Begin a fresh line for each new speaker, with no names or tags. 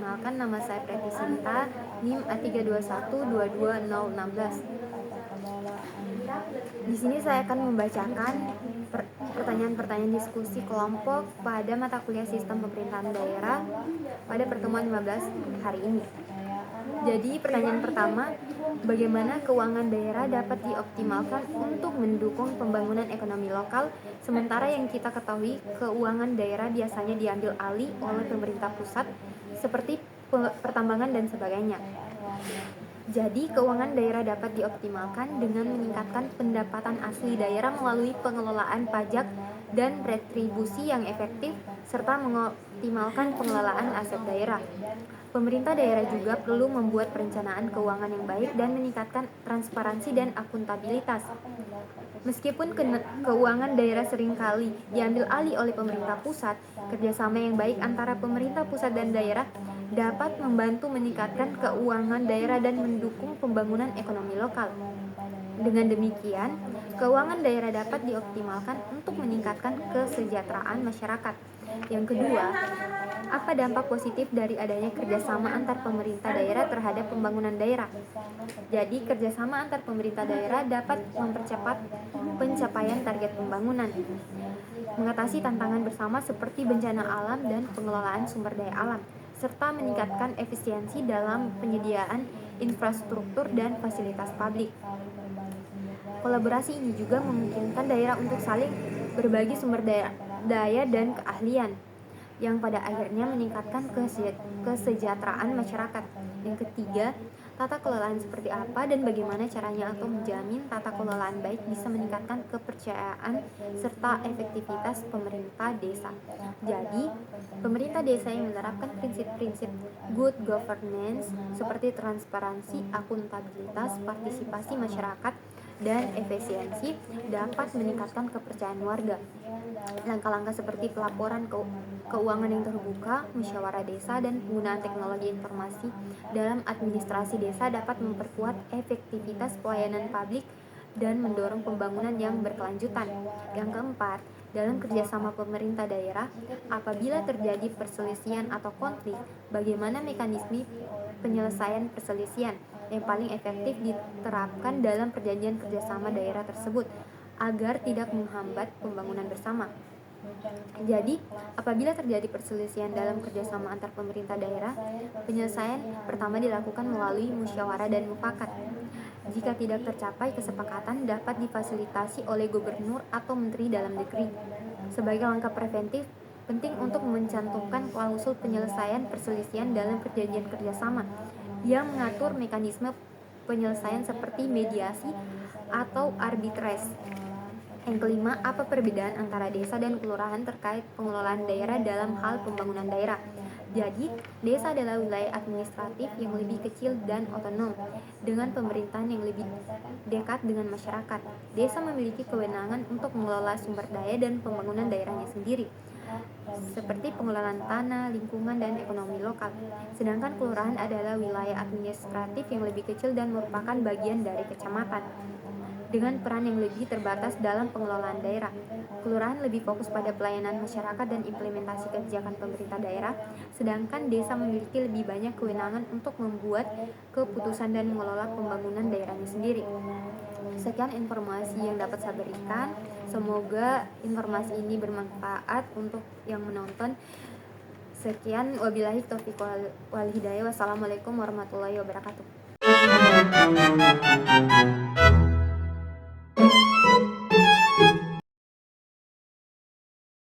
Perkenalkan, nama saya Preti Sinta, NIM A32122016. Di sini saya akan membacakan pertanyaan-pertanyaan diskusi kelompok pada mata kuliah Sistem Pemerintahan Daerah pada pertemuan 15 hari ini. Jadi pertanyaan pertama, bagaimana keuangan daerah dapat dioptimalkan untuk mendukung pembangunan ekonomi lokal, sementara yang kita ketahui keuangan daerah biasanya diambil alih oleh pemerintah pusat seperti pertambangan dan sebagainya. Jadi, keuangan daerah dapat dioptimalkan dengan meningkatkan pendapatan asli daerah melalui pengelolaan pajak dan retribusi yang efektif, serta mengoptimalkan pengelolaan aset daerah. Pemerintah daerah juga perlu membuat perencanaan keuangan yang baik dan meningkatkan transparansi dan akuntabilitas. Meskipun keuangan daerah seringkali diambil alih oleh pemerintah pusat, kerjasama yang baik antara pemerintah pusat dan daerah dapat membantu meningkatkan keuangan daerah dan mendukung pembangunan ekonomi lokal. Dengan demikian, keuangan daerah dapat dioptimalkan untuk meningkatkan kesejahteraan masyarakat. Yang kedua, apa dampak positif dari adanya kerjasama antar pemerintah daerah terhadap pembangunan daerah? Jadi, kerjasama antar pemerintah daerah dapat mempercepat pencapaian target pembangunan, mengatasi tantangan bersama seperti bencana alam dan pengelolaan sumber daya alam, serta meningkatkan efisiensi dalam penyediaan infrastruktur dan fasilitas publik. Kolaborasi ini juga memungkinkan daerah untuk saling berbagi sumber daya dan keahlian, yang pada akhirnya meningkatkan kesejahteraan masyarakat. Yang ketiga, tata kelolaan seperti apa dan bagaimana caranya atau menjamin tata kelolaan baik bisa meningkatkan kepercayaan serta efektivitas pemerintah desa. Jadi, pemerintah desa yang menerapkan prinsip-prinsip good governance seperti transparansi, akuntabilitas, partisipasi masyarakat, dan efisiensi dapat meningkatkan kepercayaan warga. Langkah-langkah seperti pelaporan keuangan yang terbuka, musyawarah desa, dan penggunaan teknologi informasi dalam administrasi desa dapat memperkuat efektivitas pelayanan publik dan mendorong pembangunan yang berkelanjutan. Yang keempat, dalam kerjasama pemerintah daerah, apabila terjadi perselisihan atau konflik, bagaimana mekanisme penyelesaian perselisihan yang paling efektif diterapkan dalam perjanjian kerjasama daerah tersebut agar tidak menghambat pembangunan bersama. Jadi, apabila terjadi perselisihan dalam kerjasama antar pemerintah daerah, penyelesaian pertama dilakukan melalui musyawarah dan mufakat. Jika tidak tercapai kesepakatan, dapat difasilitasi oleh gubernur atau menteri dalam negeri. Sebagai langkah preventif, penting untuk mencantumkan klausul penyelesaian perselisihan dalam perjanjian kerjasama yang mengatur mekanisme penyelesaian seperti mediasi atau arbitrase. Yang kelima, apa perbedaan antara desa dan kelurahan terkait pengelolaan daerah dalam hal pembangunan daerah? Jadi, desa adalah wilayah administratif yang lebih kecil dan otonom, dengan pemerintahan yang lebih dekat dengan masyarakat. Desa memiliki kewenangan untuk mengelola sumber daya dan pembangunan daerahnya sendiri, seperti pengelolaan tanah, lingkungan, dan ekonomi lokal. Sedangkan kelurahan adalah wilayah administratif yang lebih kecil dan merupakan bagian dari kecamatan, dengan peran yang lebih terbatas dalam pengelolaan daerah. Kelurahan lebih fokus pada pelayanan masyarakat dan implementasi kebijakan pemerintah daerah, sedangkan desa memiliki lebih banyak kewenangan untuk membuat keputusan dan mengelola pembangunan daerahnya sendiri. Sekian informasi yang dapat saya berikan. Semoga informasi ini bermanfaat untuk yang menonton. Sekian, wabillahi taufiq wal hidayah. Wassalamualaikum warahmatullahi wabarakatuh.